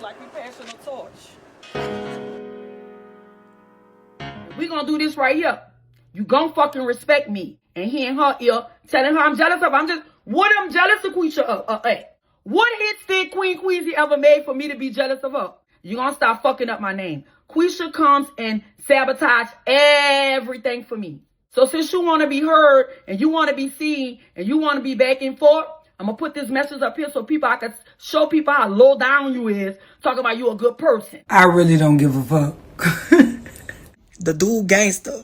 like we passing a torch. We gonna do this right here. You gon' fucking respect me. And he in her ear telling her I'm jealous of her. What I'm jealous of Quisha of? What hits did Qween Qweezy ever made for me to be jealous of her? You gonna stop fucking up my name. Quisha comes and sabotage everything for me. So since you want to be heard and you want to be seen and you want to be back and forth, I'm going to put this message up here so I can show people how low down you is, talking about you a good person. I really don't give a fuck. The dude gangster.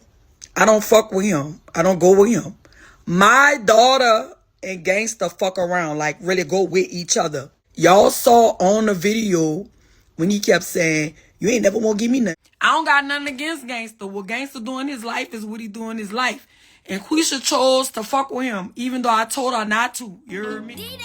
I don't fuck with him. I don't go with him. My daughter and gangster fuck around, like really go with each other. Y'all saw on the video when he kept saying, you ain't never gonna give me nothing. I don't got nothing against gangster. What gangster doing his life is what he doing his life. And Quisha chose to fuck with him, even though I told her not to. You heard me?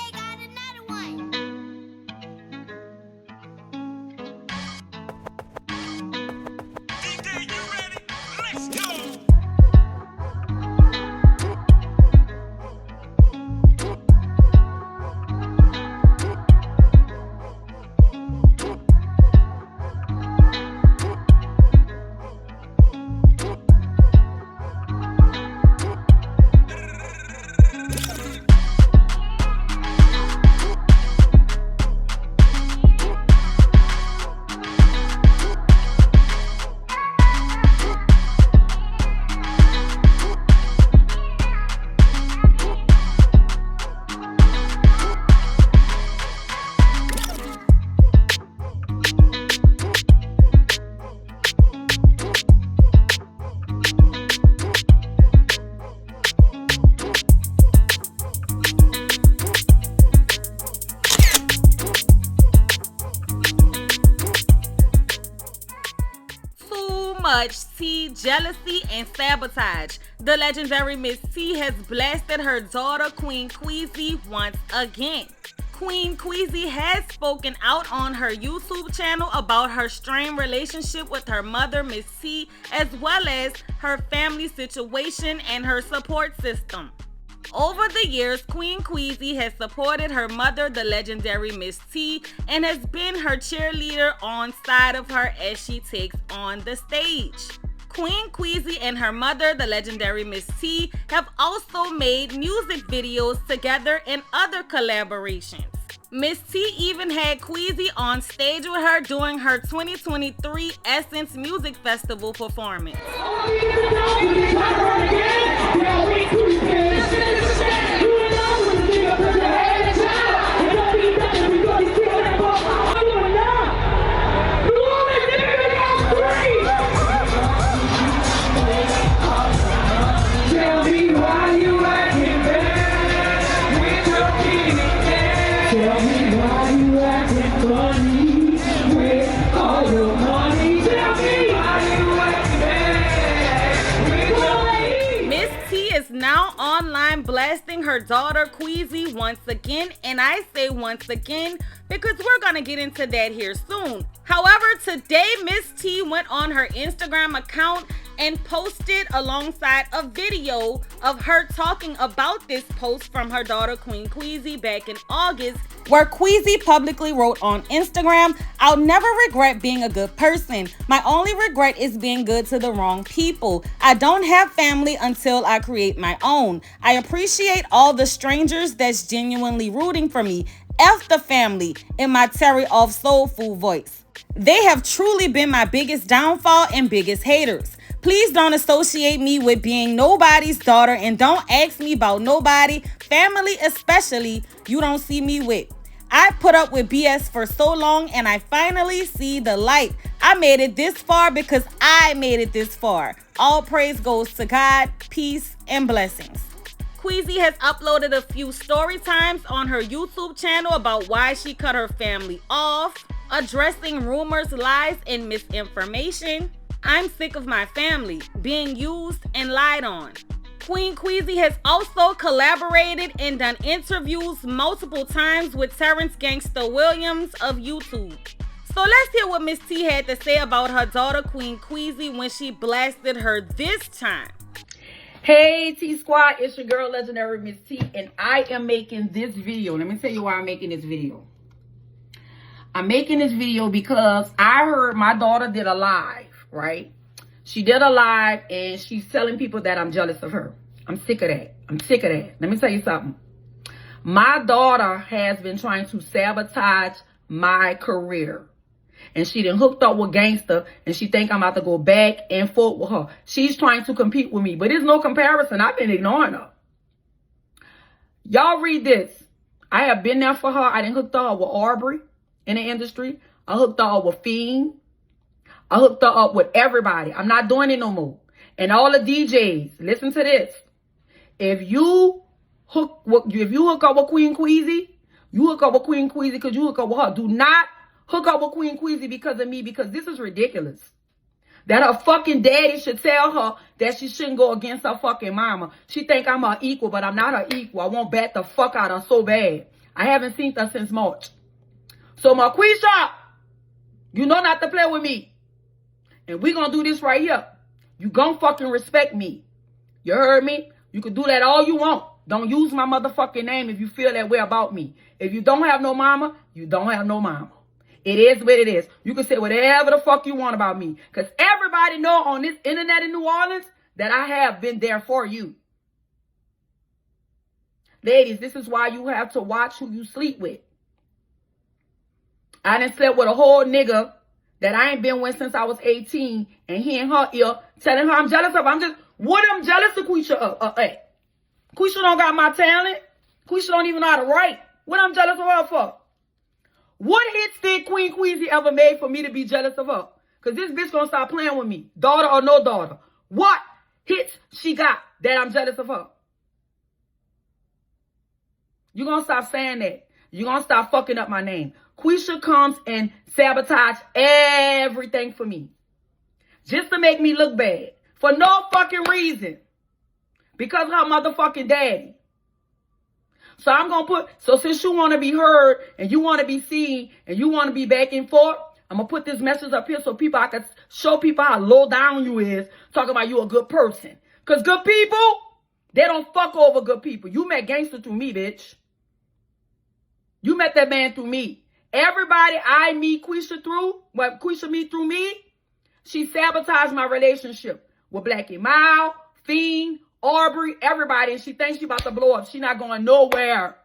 Tea, jealousy, and sabotage. The legendary Ms.Tee has blasted her daughter Qween Qweezy once again. Qween Qweezy has spoken out on her YouTube channel about her strained relationship with her mother Ms.Tee, as well as her family situation and her support system. Over the years, Qween Qweezy has supported her mother, the legendary Ms.Tee, and has been her cheerleader on side of her as she takes on the stage. Qween Qweezy and her mother, the legendary Ms.Tee, have also made music videos together and other collaborations. Ms.Tee even had Qweezy on stage with her during her 2023 Essence Music Festival performance. Ms.Tee is now online blasting her daughter Qweezy once again, and I say once again because we're gonna get into that here soon. However, today Ms.Tee went on her Instagram account and posted alongside a video of her talking about this post from her daughter Qween Qweezy back in August, where Qweezy publicly wrote on Instagram, "I'll never regret being a good person. My only regret is being good to the wrong people. I don't have family until I create my own. I appreciate all the strangers that's genuinely rooting for me. F the family," in my Terry off soul food voice. "They have truly been my biggest downfall and biggest haters. Please don't associate me with being nobody's daughter and don't ask me about nobody, family especially, you don't see me with. I put up with BS for so long and I finally see the light. I made it this far because I made it this far. All praise goes to God, peace, and blessings." Qweezy has uploaded a few story times on her YouTube channel about why she cut her family off, addressing rumors, lies, and misinformation. "I'm sick of my family being used and lied on." Qween Qweezy has also collaborated and done interviews multiple times with Terrence Gangsta Williams of YouTube. So let's hear what Ms.Tee had to say about her daughter Qween Qweezy when she blasted her this time. Hey T Squad, it's your girl legendary Ms.Tee, and I am making this video. Let me tell you why I'm making this video. I'm making this video because I heard my daughter did a live, right? She did a live and she's telling people that I'm jealous of her. I'm sick of that. I'm sick of that. Let me tell you something. My daughter has been trying to sabotage my career. And she done hooked up with Gangsta and she think I'm about to go back and forth with her. She's trying to compete with me, but there's no comparison. I've been ignoring her. Y'all read this. I have been there for her. I done hooked her up with Aubrey in the industry. I hooked her up with Fiend. I hooked her up with everybody. I'm not doing it no more. And all the DJs, listen to this. If you hook up with Qween Qweezy, you hook up with Qween Qweezy because you hook up with her. Do not hook up with Qween Qweezy because of me, because this is ridiculous. That her fucking daddy should tell her that she shouldn't go against her fucking mama. She think I'm her equal, but I'm not her equal. I won't bat the fuck out of her so bad. I haven't seen her since March. So Marquisha, you know not to play with me. And we gonna do this right here. You gonna fucking respect me. You heard me? You can do that all you want. Don't use my motherfucking name if you feel that way about me. If you don't have no mama, you don't have no mama. It is what it is. You can say whatever the fuck you want about me. Because everybody know on this internet in New Orleans that I have been there for you. Ladies, this is why you have to watch who you sleep with. I done slept with a whole nigga that I ain't been with since I was 18. And he in her ear telling her I'm jealous of. What I'm jealous of Quisha hey. Quisha don't got my talent. Quisha don't even know how to write. What I'm jealous of her for? What hits did Qween Qweezy ever made for me to be jealous of her? Because this bitch gonna stop playing with me. Daughter or no daughter. What hits she got that I'm jealous of her? You gonna stop saying that. You gonna stop fucking up my name. Quisha comes and sabotage everything for me. Just to make me look bad. For no fucking reason. Because of her motherfucking daddy. So I'm going to put, so since you want to be heard and you want to be seen and you want to be back and forth, I'm going to put this message up here so people, I can show people how low down you is, talking about you a good person. Because good people, they don't fuck over good people. You met Gangsta through me, bitch. You met that man through me. Everybody I meet Quisha through, what Quisha meet through me, she sabotaged my relationship with Blackie Mile, Fiend, Aubrey, everybody, and she thinks she about to blow up. She not going nowhere.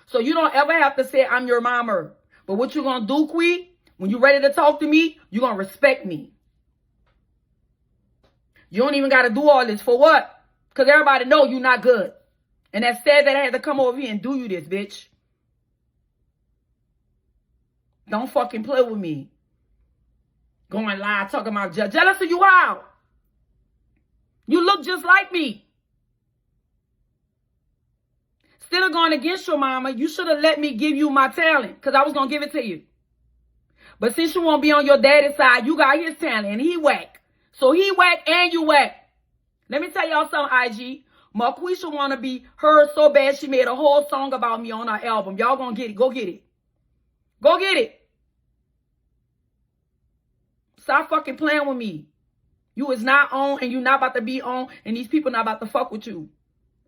So you don't ever have to say I'm your mama. But what you gonna do, Queen? When you ready to talk to me, you gonna respect me. You don't even gotta do all this for what? Because everybody know you not good. And that's sad that I had to come over here and do you this, bitch. Don't fucking play with me. Going live talking about jealous of you how? You look just like me. Instead of going against your mama, you should have let me give you my talent. Because I was going to give it to you. But since you won't be on your daddy's side, you got his talent. And he whack. So he whack and you whack. Let me tell y'all something, IG. Marquisha want to be heard so bad she made a whole song about me on her album. Y'all going to get it. Go get it. Go get it. Stop fucking playing with me. You is not on and you not about to be on and these people not about to fuck with you.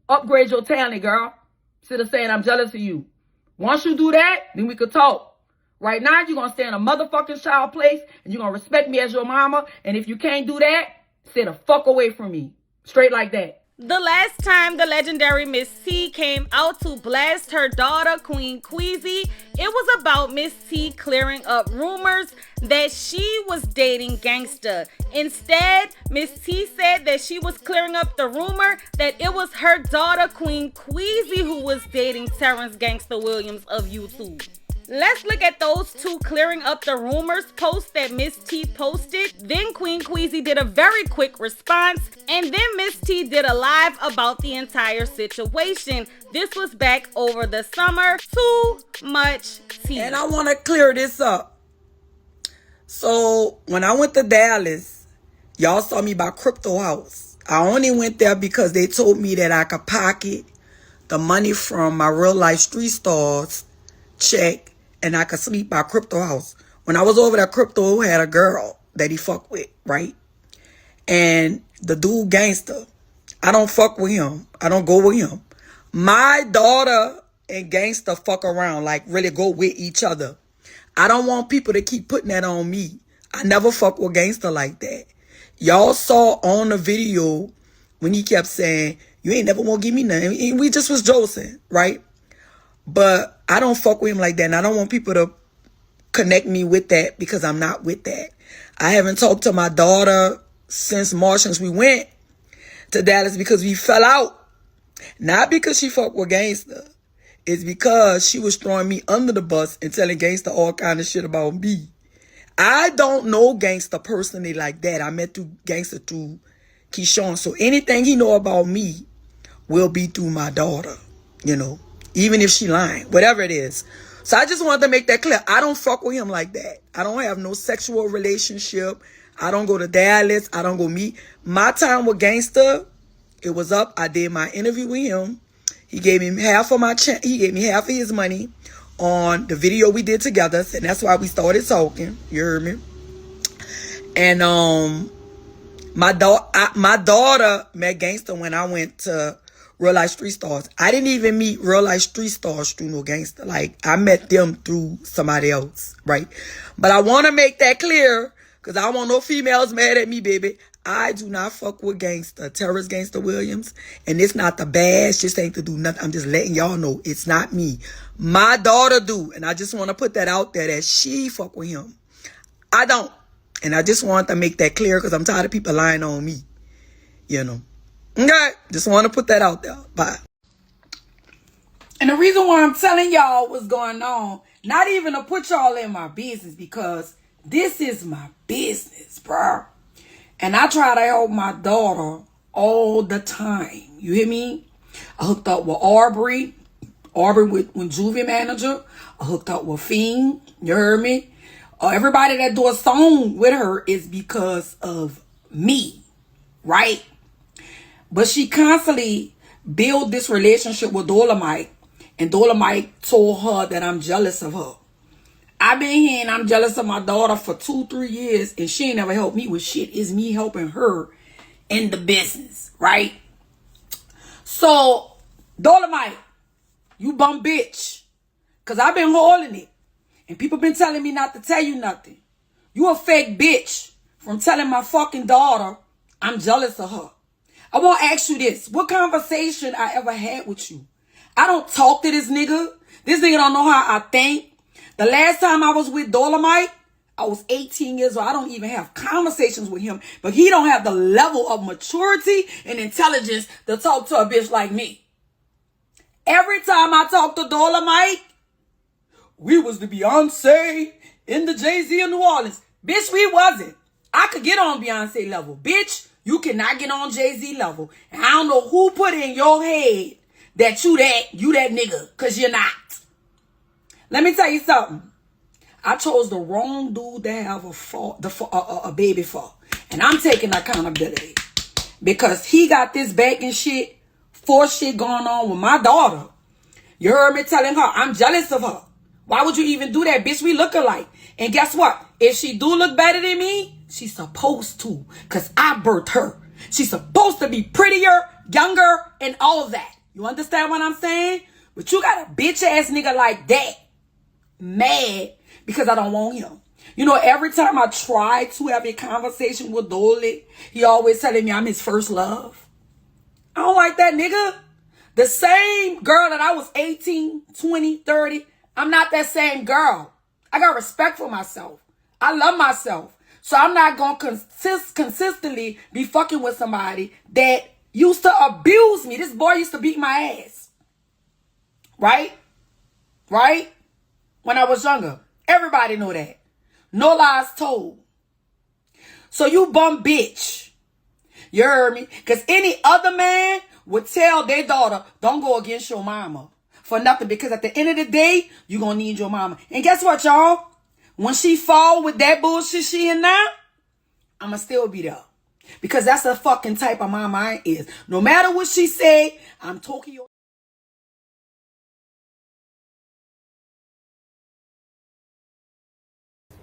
Upgrade your talent, girl. Instead of saying I'm jealous of you. Once you do that, then we could talk. Right now, you're going to stay in a motherfucking child place and you're going to respect me as your mama. And if you can't do that, stay the fuck away from me. Straight like that. The last time the legendary Ms.Tee came out to blast her daughter, Qween Qweezy, it was about Ms.Tee clearing up rumors that she was dating Gangsta. Instead, Ms.Tee said that she was clearing up the rumor that it was her daughter, Qween Qweezy, who was dating Terrence Gangsta Williams of YouTube. Let's look at those two clearing up the rumors posts that Ms.Tee posted. Then Qween Qweezy did a very quick response. And then Ms.Tee did a live about the entire situation. This was back over the summer. Too much tea. And I want to clear this up. So when I went to Dallas, y'all saw me by Crypto House. I only went there because they told me that I could pocket the money from my real life street stars check and I could sleep by Crypto House. When I was over there, Crypto had a girl that he fucked with, right? And the dude Gangsta, I don't fuck with him. I don't go with him. My daughter and gangster fuck around, like really go with each other. I don't want people to keep putting that on me. I never fuck with gangster like that. Y'all saw on the video when he kept saying, you ain't never gonna give me nothing. And we just was joking, right? But I don't fuck with him like that. And I don't want people to connect me with that because I'm not with that. I haven't talked to my daughter since March, since we went to Dallas, because we fell out. Not because she fucked with gangster. It's because she was throwing me under the bus and telling gangster all kind of shit about me. I don't know gangster personally like that. I met through gangster through Keyshawn. So anything he know about me will be through my daughter, you know, even if she lying, whatever it is. So I just wanted to make that clear. I don't fuck with him like that. I don't have no sexual relationship. I don't go to Dallas. I don't go meet. My time with gangster, it was up. I did my interview with him. He gave me half of he gave me half of his money on the video we did together. And that's why we started talking. You heard me? And my daughter met gangster when I went to Real Life Street Stars. I didn't even meet Real Life Street Stars through no gangster. Like, I met them through somebody else, right? But I want to make that clear, because I don't want no females mad at me, baby. I do not fuck with gangster, terrorist gangster Williams. And it's not the bash, just ain't to do nothing. I'm just letting y'all know it's not me. My daughter do. And I just want to put that out there that she fuck with him. I don't. And I just want to make that clear because I'm tired of people lying on me. You know. Okay. Just want to put that out there. Bye. And the reason why I'm telling y'all what's going on, not even to put y'all in my business, because this is my business, bro. And I try to help my daughter all the time. You hear me? I hooked up with Aubrey with Juvie manager. I hooked up with Fiend. You heard me? Everybody that do a song with her is because of me, right? But she constantly built this relationship with Dolomite, and Dolomite told her that I'm jealous of her. I've been here and I'm jealous of my daughter for 2-3 years, and she ain't never helped me with shit. It's me helping her in the business, right? So, Dolomite, you bum bitch. Because I've been holding it. And people been telling me not to tell you nothing. You a fake bitch from telling my fucking daughter I'm jealous of her. I want to ask you this. What conversation I ever had with you? I don't talk to this nigga. This nigga don't know how I think. The last time I was with Dolomite, I was 18 years old. I don't even have conversations with him. But he don't have the level of maturity and intelligence to talk to a bitch like me. Every time I talk to Dolomite, we was the Beyonce in the Jay-Z in New Orleans. Bitch, we wasn't. I could get on Beyonce level. Bitch, you cannot get on Jay-Z level. And I don't know who put in your head that you that nigga, because you're not. Let me tell you something. I chose the wrong dude to have a baby for. And I'm taking accountability. Because he got this backing shit, force shit going on with my daughter. You heard me telling her, I'm jealous of her. Why would you even do that, bitch? We look alike. And guess what? If she do look better than me, she's supposed to. Because I birthed her. She's supposed to be prettier, younger, and all of that. You understand what I'm saying? But you got a bitch ass nigga like that mad because I don't want him. You know, every time I try to have a conversation with Dolly, he always telling me I'm his first love. I don't like that nigga. The same girl that I was 18, 20, 30, I'm not that same girl. I got respect for myself. I love myself. So I'm not going to consistently be fucking with somebody that used to abuse me. This boy used to beat my ass. Right? Right? When I was younger. Everybody know that. No lies told. So you bum bitch. You heard me? Because any other man would tell their daughter, don't go against your mama for nothing. Because at the end of the day, you're going to need your mama. And guess what, y'all? When she fall with that bullshit she in now, I'ma still be there. Because that's the fucking type of mama I is. No matter what she say, I'm Tokyo.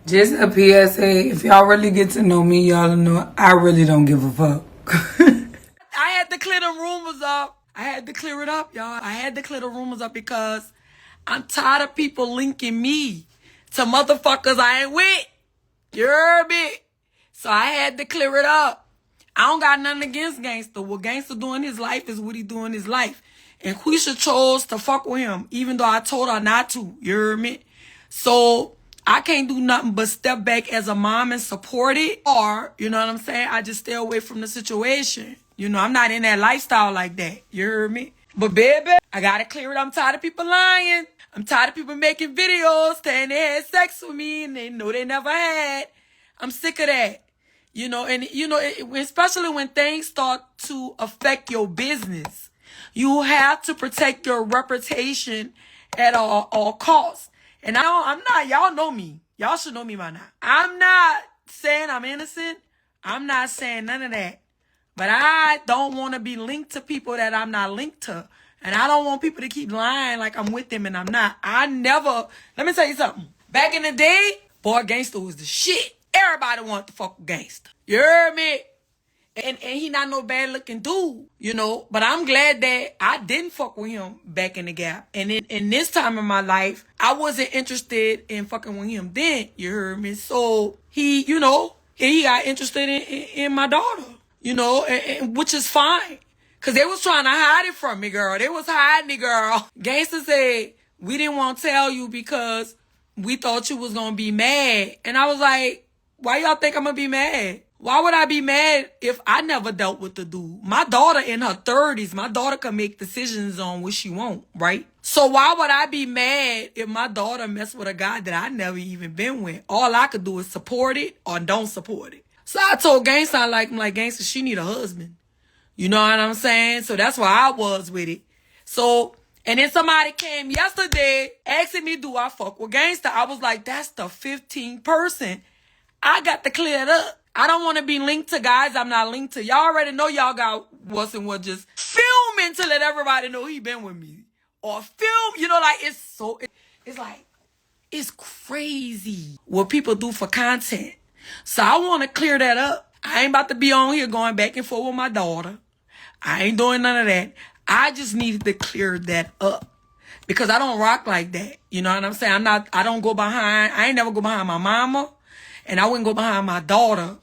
Just a PSA, if y'all really get to know me, y'all know I really don't give a fuck. I had to clear the rumors up. I had to clear it up, y'all. I had to clear the rumors up because I'm tired of people linking me to motherfuckers I ain't with. You heard me? So I had to clear it up. I don't got nothing against Gangsta. What Gangsta doing his life is what he doing his life. And Quisha chose to fuck with him, even though I told her not to. You heard me? So I can't do nothing but step back as a mom and support it. Or, you know what I'm saying? I just stay away from the situation. You know, I'm not in that lifestyle like that. You heard me? But baby, I gotta clear it. I'm tired of people lying. I'm tired of people making videos saying they had sex with me and they know they never had. I'm sick of that. You know, and you know, especially when things start to affect your business, you have to protect your reputation at all costs. And I'm not, y'all know me. Y'all should know me by now. I'm not saying I'm innocent. I'm not saying none of that. But I don't want to be linked to people that I'm not linked to. And I don't want people to keep lying like I'm with them and I'm not. I never, let me tell you something. Back in the day, boy, Gangsta was the shit. Everybody wanted to fuck with Gangsta. You heard me? And he not no bad looking dude, you know. But I'm glad that I didn't fuck with him back in the gap. And in this time in my life, I wasn't interested in fucking with him then. You heard me? So he, you know, he got interested in my daughter, you know, and which is fine. Cause they was trying to hide it from me, girl. They was hiding it, girl. Gangsta said, we didn't want to tell you because we thought you was going to be mad. And I was like, why y'all think I'm going to be mad? Why would I be mad if I never dealt with the dude? My daughter in her 30s, my daughter can make decisions on what she want, right? So why would I be mad if my daughter messed with a guy that I never even been with? All I could do is support it or don't support it. So I told Gangsta, I'm like, Gangsta, she need a husband. You know what I'm saying? So that's why I was with it. So, and then somebody came yesterday asking me, do I fuck with Gangsta? I was like, that's the 15th person. I got to clear it up. I don't want to be linked to guys I'm not linked to. Y'all already know y'all got what's and what, just filming to let everybody know he been with me. Or film, you know, like it's so, it's like, it's crazy what people do for content. So I want to clear that up. I ain't about to be on here going back and forth with my daughter. I ain't doing none of that. I just needed to clear that up. Because I don't rock like that. You know what I'm saying? I don't go behind, I ain't never go behind my mama. And I wouldn't go behind my daughter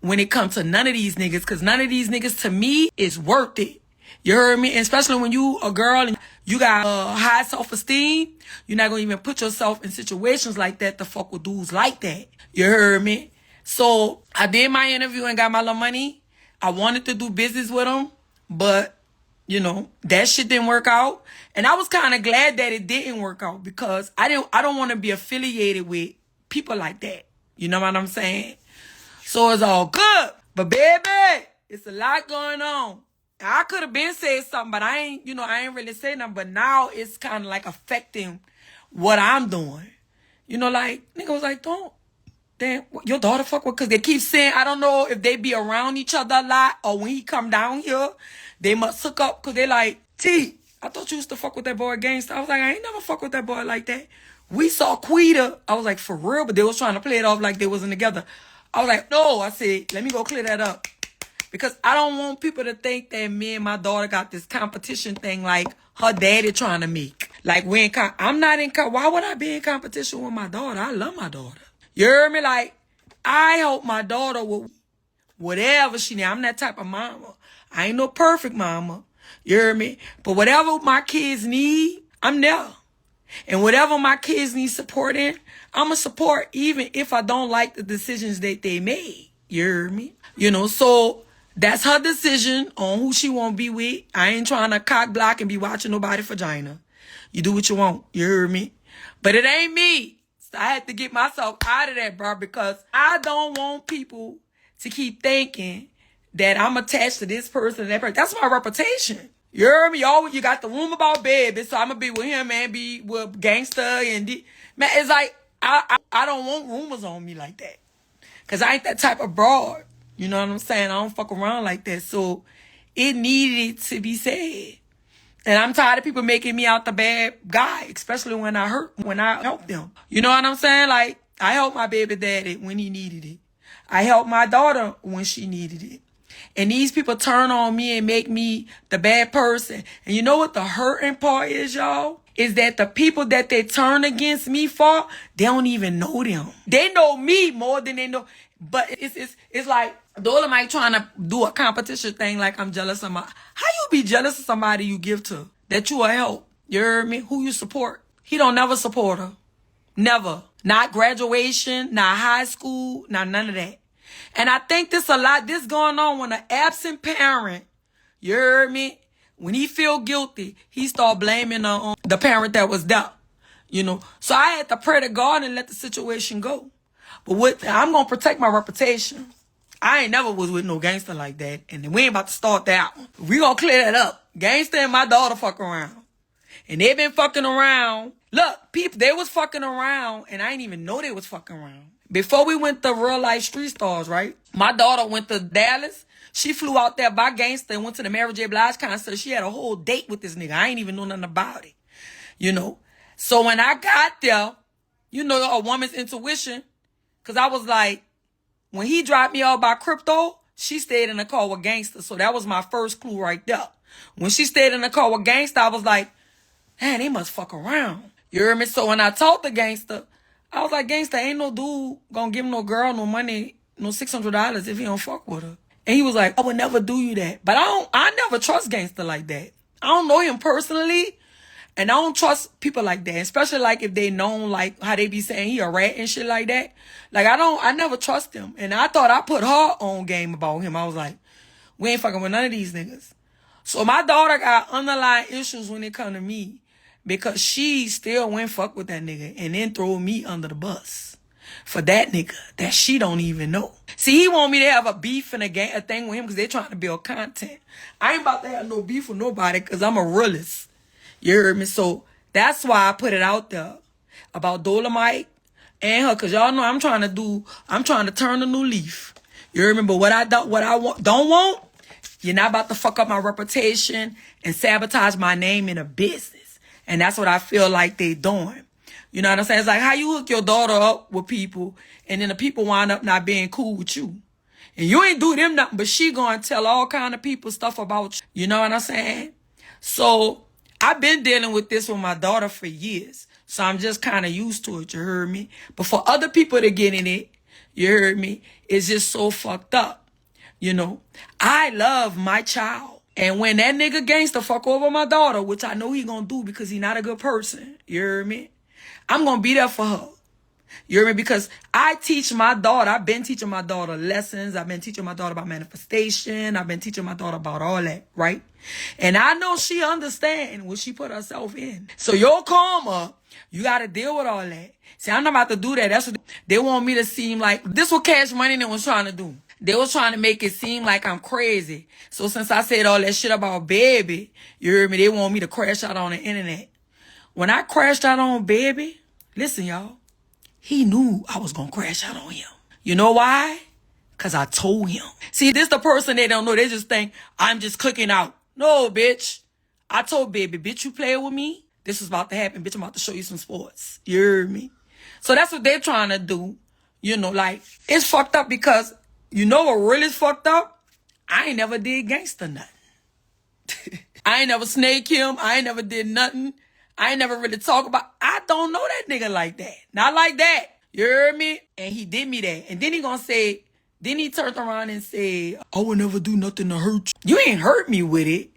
when it comes to none of these niggas. Because none of these niggas, to me, is worth it. You heard me? And especially when you a girl and you got high self-esteem, you're not going to even put yourself in situations like that to fuck with dudes like that. You heard me? So I did my interview and got my little money. I wanted to do business with him. But, you know, that shit didn't work out. And I was kind of glad that it didn't work out because I don't want to be affiliated with people like that. You know what I'm saying? So it's all good. But baby, it's a lot going on. I could have been saying something, but I ain't really saying nothing. But now it's kind of like affecting what I'm doing. You know, like, nigga was like, don't. Then your daughter fuck with, because they keep saying, I don't know if they be around each other a lot or when he come down here, they must hook up because they like, T, I thought you used to fuck with that boy Gangsta. I was like, I ain't never fuck with that boy like that. We saw Quita. I was like, for real? But they was trying to play it off like they wasn't together. I was like, no. I said, let me go clear that up. Because I don't want people to think that me and my daughter got this competition thing like her daddy trying to make. Like, I'm not in, why would I be in competition with my daughter? I love my daughter. You heard me? Like, I hope my daughter will, whatever she need. I'm that type of mama. I ain't no perfect mama. You heard me? But whatever my kids need, I'm there. And whatever my kids need support in, I'm going to support even if I don't like the decisions that they made. You heard me? You know, so that's her decision on who she want to be with. I ain't trying to cock block and be watching nobody's vagina. You do what you want. You heard me? But it ain't me. I had to get myself out of that, bro, because I don't want people to keep thinking that I'm attached to this person and that person. That's my reputation. You heard me? You got the room about baby, so I'm going to be with him and be with Gangsta. Man, it's like, I don't want rumors on me like that. Because I ain't that type of broad. You know what I'm saying? I don't fuck around like that. So it needed to be said. And I'm tired of people making me out the bad guy, especially when I help them. You know what I'm saying? Like, I helped my baby daddy when he needed it. I helped my daughter when she needed it. And these people turn on me and make me the bad person. And you know what the hurting part is, y'all? Is that the people that they turn against me for, they don't even know them. They know me more than they know. But it's like Dolomite trying to do a competition thing like I'm jealous of my. How you be jealous of somebody you give to? That you will help. You heard me? Who you support? He don't never support her. Never. Not graduation, not high school, not none of that. And I think this going on when an absent parent, you heard me? When he feel guilty, he start blaming the parent that was there. You know? So I had to pray to God and let the situation go. But I'm going to protect my reputation. I ain't never was with no gangster like that. And we ain't about to start that one. We going to clear that up. Gangster and my daughter fuck around. And they been fucking around. Look, people, they was fucking around, and I didn't even know they was fucking around. Before we went to Real Life Street Stars, right? My daughter went to Dallas. She flew out there by gangster and went to the Mary J. Blige concert. She had a whole date with this nigga. I ain't even know nothing about it. You know? So when I got there, you know, a woman's intuition, because I was like, when he dropped me off by Crypto, she stayed in the car with gangster. So that was my first clue right there. When she stayed in the car with gangster, I was like, man, they must fuck around. You heard me? So when I talked to gangster, I was like, gangster, ain't no dude gonna give no girl no money, no $600 if he don't fuck with her. And he was like, I would never do you that. But I never trust gangster like that. I don't know him personally. And I don't trust people like that. Especially like if they known like how they be saying he a rat and shit like that. Like I never trust him. And I thought I put her on game about him. I was like, we ain't fucking with none of these niggas. So my daughter got underlying issues when it come to me. Because she still went fuck with that nigga and then throw me under the bus for that nigga that she don't even know. See, he want me to have a beef and a thing with him because they trying to build content. I ain't about to have no beef with nobody because I'm a realist. You heard me? So that's why I put it out there about Dolomite and her because y'all know I'm trying to turn a new leaf. You heard me? But what I don't want, you're not about to fuck up my reputation and sabotage my name in a business. And that's what I feel like they doing. You know what I'm saying? It's like how you hook your daughter up with people and then the people wind up not being cool with you. And you ain't do them nothing, but she gonna tell all kind of people stuff about you. You know what I'm saying? So I've been dealing with this with my daughter for years. So I'm just kind of used to it, you heard me? But for other people to get in it, you heard me, it's just so fucked up. You know? I love my child. And when that nigga gangster fuck over my daughter, which I know he gonna do because he not a good person, you hear me? I'm gonna be there for her. You hear me? Because I teach my daughter, I've been teaching my daughter lessons. I've been teaching my daughter about manifestation. I've been teaching my daughter about all that, right? And I know she understand what she put herself in. So your karma, you gotta deal with all that. See, I'm not about to do that. That's what they want me to seem like. This what Cash Money was trying to do. They was trying to make it seem like I'm crazy. So since I said all that shit about Baby, you heard me, they want me to crash out on the internet. When I crashed out on Baby, listen, y'all, he knew I was going to crash out on him. You know why? Because I told him. See, this the person they don't know. They just think I'm just clicking out. No, bitch. I told Baby, bitch, you play with me? This is about to happen. Bitch, I'm about to show you some sports. You heard me? So that's what they're trying to do. You know, like, it's fucked up because... You know what really fucked up? I ain't never did gangster nothing. I ain't never snake him. I ain't never did nothing. I ain't never really talk about. I don't know that nigga like that. Not like that. You heard me? And he did me that. And then he gonna say, then he turned around and said, I would never do nothing to hurt you. You ain't hurt me with it.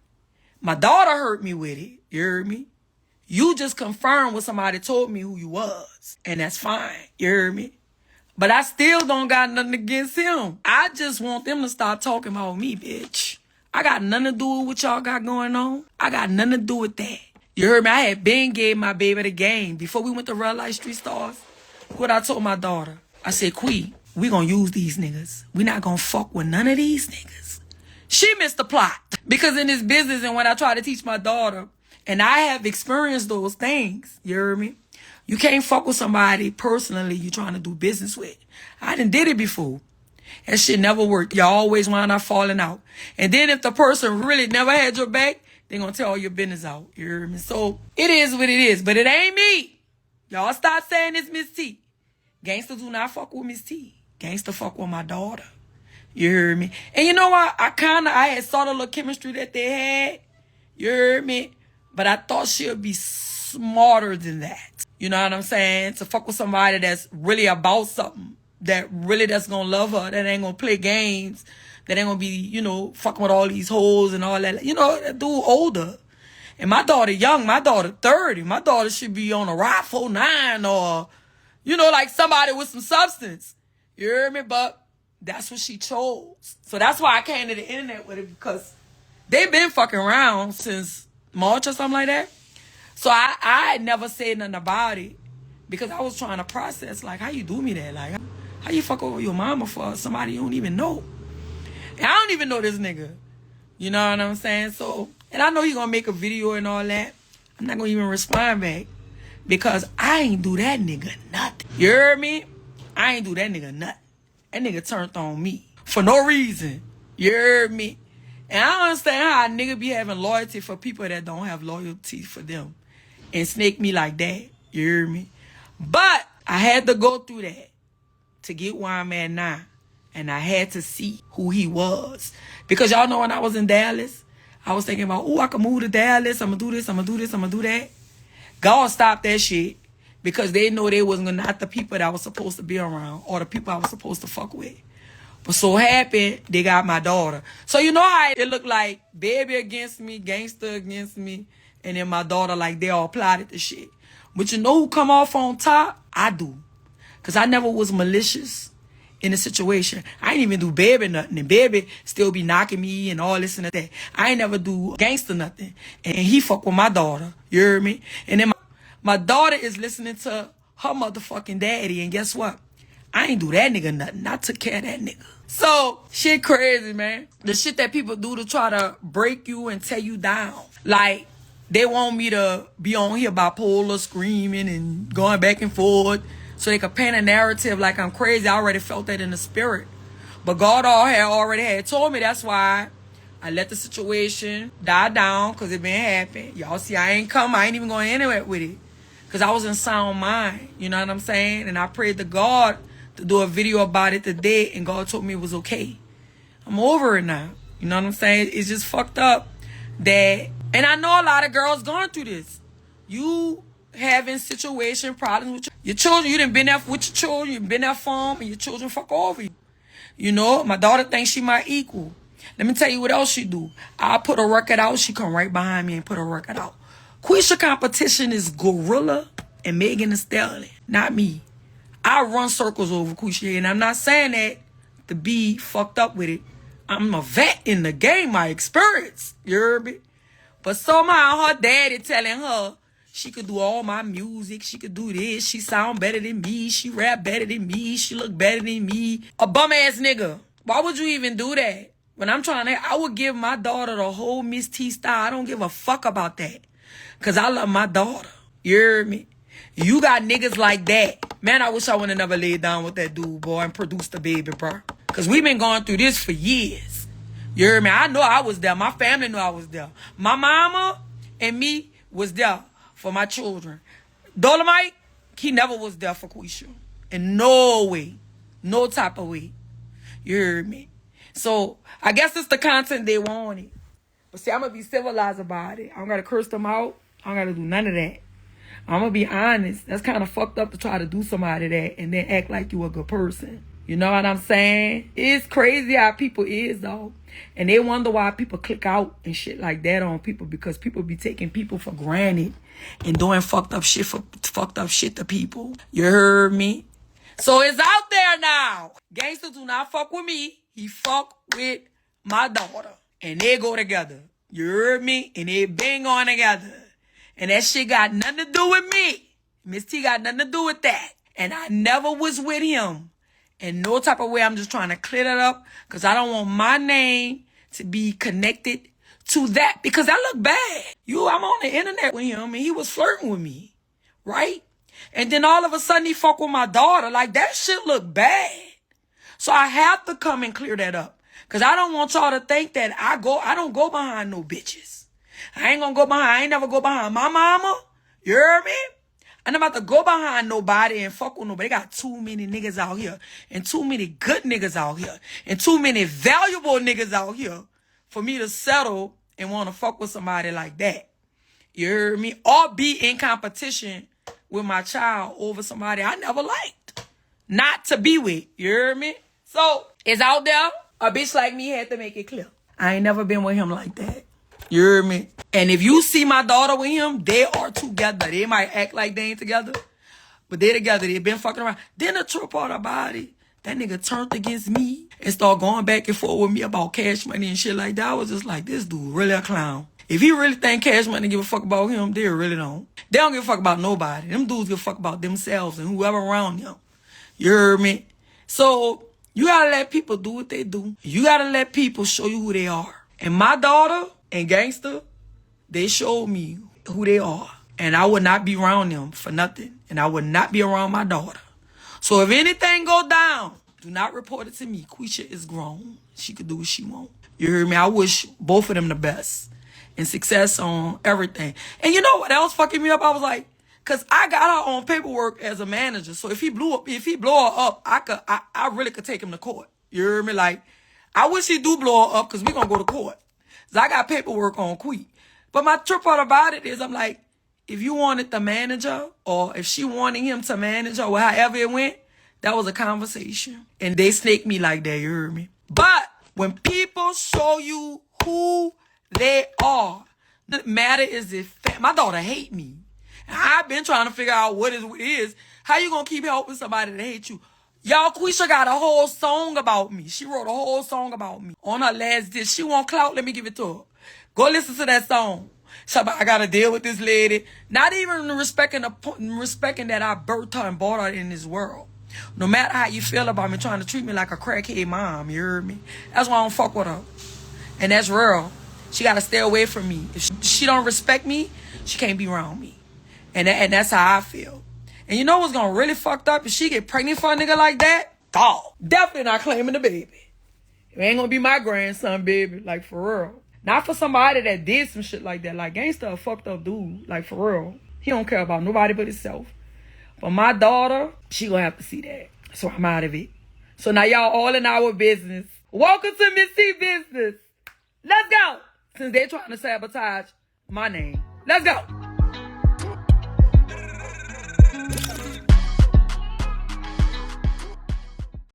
My daughter hurt me with it. You heard me? You just confirmed what somebody told me who you was. And that's fine. You heard me? But I still don't got nothing against him. I just want them to start talking about me, bitch. I got nothing to do with what y'all got going on. I got nothing to do with that. You heard me? I had been gave my baby the game. Before we went to Real Life Street Stars, what I told my daughter. I said, Qween, we gonna use these niggas. We not gonna fuck with none of these niggas. She missed the plot. Because in this business and when I try to teach my daughter, and I have experienced those things, you heard me? You can't fuck with somebody personally you trying to do business with. I done did it before. That shit never worked. You always wind up falling out. And then if the person really never had your back, they gonna tell all your business out. You hear me? So it is what it is. But it ain't me. Y'all stop saying it's Ms.Tee. Gangsters do not fuck with Ms.Tee. Gangster fuck with my daughter. You heard me? And you know what? I had saw the little chemistry that they had. You heard me? But I thought she'll be smarter than that. You know what I'm saying? To fuck with somebody that's really about something. That's gonna love her. That ain't gonna play games. That ain't gonna be, you know, fucking with all these hoes and all that. You know, that dude older. And my daughter young. My daughter 30. My daughter should be on a ride 49 or, you know, like somebody with some substance. You heard me? But that's what she chose. So that's why I came to the internet with it, because they've been fucking around since March or something like that. So I never said nothing about it because I was trying to process, like, how you do me that? Like, how you fuck over your mama for somebody you don't even know? And I don't even know this nigga. You know what I'm saying? So, and I know he gonna make a video and all that. I'm not gonna even respond back because I ain't do that nigga nothing. You heard me? I ain't do that nigga nothing. That nigga turned on me for no reason. You heard me? And I don't understand how a nigga be having loyalty for people that don't have loyalty for them and snake me like that. You heard me? But I had to go through that to get where I'm at now. And I had to see who he was. Because y'all know when I was in Dallas, I was thinking about, oh, I can move to Dallas. I'm going to do this, I'm going to do this, I'm going to do that. God stopped that shit because they know they wasn't not the people that I was supposed to be around or the people I was supposed to fuck with. But so happy they got my daughter. So you know how it looked like baby against me, gangster against me, and then my daughter, like they all plotted the shit. But you know who come off on top? I do. Because I never was malicious in the situation. I ain't even do baby nothing. And baby still be knocking me and all this and that. I ain't never do gangster nothing. And he fuck with my daughter. You heard me? And then my daughter is listening to her motherfucking daddy. And guess what? I ain't do that nigga nothing. I took care of that nigga. So, shit crazy, man. The shit that people do to try to break you and tear you down. Like, they want me to be on here bipolar, screaming and going back and forth so they could paint a narrative like I'm crazy. I already felt that in the spirit. But God already had told me. That's why I let the situation die down because it been happening. Y'all see, I ain't even going anywhere with it because I was in sound mind. You know what I'm saying? And I prayed to God to do a video about it today, and God told me it was okay. I'm over it now. You know what I'm saying? It's just fucked up that, and I know a lot of girls going through this. You having situation problems with your children. You done been there with your children. You been there for them, and your children fuck over you. You know, my daughter thinks she my equal. Let me tell you what else she do. I put a record out. She come right behind me and put a record out. Quisha competition is Gorilla and Megan Thee Stallion, not me. I run circles over Quisha, and I'm not saying that to be fucked up with it. I'm a vet in the game, my experience. You heard me? But somehow her daddy telling her she could do all my music. She could do this. She sound better than me. She rap better than me. She look better than me. A bum-ass nigga. Why would you even do that? When I'm trying to, I would give my daughter the whole Ms.Tee style. I don't give a fuck about that. Because I love my daughter. You heard me? You got niggas like that. Man, I wish I would have never laid down with that dude, boy, and produced a baby, bro. Because we've been going through this for years. You heard me? I know I was there. My family knew I was there. My mama and me was there for my children. Dolomite, he never was there for Quisha. In no way. No type of way. You heard me? So, I guess it's the content they wanted. But see, I'm going to be civilized about it. I don't got to curse them out. I don't got to do none of that. I'm going to be honest. That's kind of fucked up to try to do somebody that and then act like you a good person. You know what I'm saying? It's crazy how people is, though. And they wonder why people click out and shit like that on people, because people be taking people for granted and doing fucked up shit to people. You heard me? So it's out there now. Gangster do not fuck with me. He fuck with my daughter. And they go together. You heard me? And they been going together. And that shit got nothing to do with me. Ms.Tee got nothing to do with that. And I never was with him. In no type of way. I'm just trying to clear that up. Because I don't want my name to be connected to that. Because that look bad. I'm on the internet with him. And he was flirting with me. Right? And then all of a sudden he fuck with my daughter. Like, that shit look bad. So I have to come and clear that up. Because I don't want y'all to think that I don't go behind no bitches. I ain't never go behind my mama. You heard me? I'm about to go behind nobody and fuck with nobody. They got too many niggas out here. And too many good niggas out here. And too many valuable niggas out here for me to settle and want to fuck with somebody like that. You heard me? Or be in competition with my child over somebody I never liked. Not to be with. You heard me? So, it's out there. A bitch like me had to make it clear. I ain't never been with him like that. You heard me? And if you see my daughter with him, they are together. They might act like they ain't together, but they together. They been fucking around. Then the trip part about it, that nigga turned against me and started going back and forth with me about cash money and shit like that. I was just like, this dude really a clown. If he really think cash money give a fuck about him, they really don't. They don't give a fuck about nobody. Them dudes give a fuck about themselves and whoever around them. You heard me? So, you gotta let people do what they do. You gotta let people show you who they are. And my daughter and Gangsta, they showed me who they are. And I would not be around them for nothing. And I would not be around my daughter. So if anything go down, do not report it to me. Quisha is grown. She could do what she want. You heard me? I wish both of them the best. And success on everything. And you know what else fucking me up? I was like, cause I got her on paperwork as a manager. So if he blow her up, I really could take him to court. You heard me? Like, I wish he do blow her up cause we gonna go to court. So I got paperwork on Qween. But my trip part about it is I'm like, if you wanted the manager or if she wanted him to manage her or however it went, that was a conversation. And they snaked me like that, you heard me? But when people show you who they are, the matter is if my daughter hate me. And I've been trying to figure out what it is. How you gonna keep helping somebody that hate you? Y'all, Quisha got a whole song about me. She wrote a whole song about me on her last disc. She want clout, let me give it to her. Go listen to that song. So I gotta deal with this lady. Not even respecting that I birthed her and brought her in this world. No matter how you feel about me trying to treat me like a crackhead mom, you heard me? That's why I don't fuck with her. And that's real. She gotta stay away from me. If she don't respect me, she can't be around me. And that's how I feel. And you know what's gonna really fucked up? If she get pregnant for a nigga like that, dog. Definitely not claiming the baby. It ain't gonna be my grandson, baby. Like, for real. Not for somebody that did some shit like that. Like, Gangsta a fucked up dude. Like, for real. He don't care about nobody but himself. But my daughter, she gonna have to see that. So I'm out of it. So now y'all all in our business. Welcome to Ms.Tee business. Let's go. Since they're trying to sabotage my name. Let's go.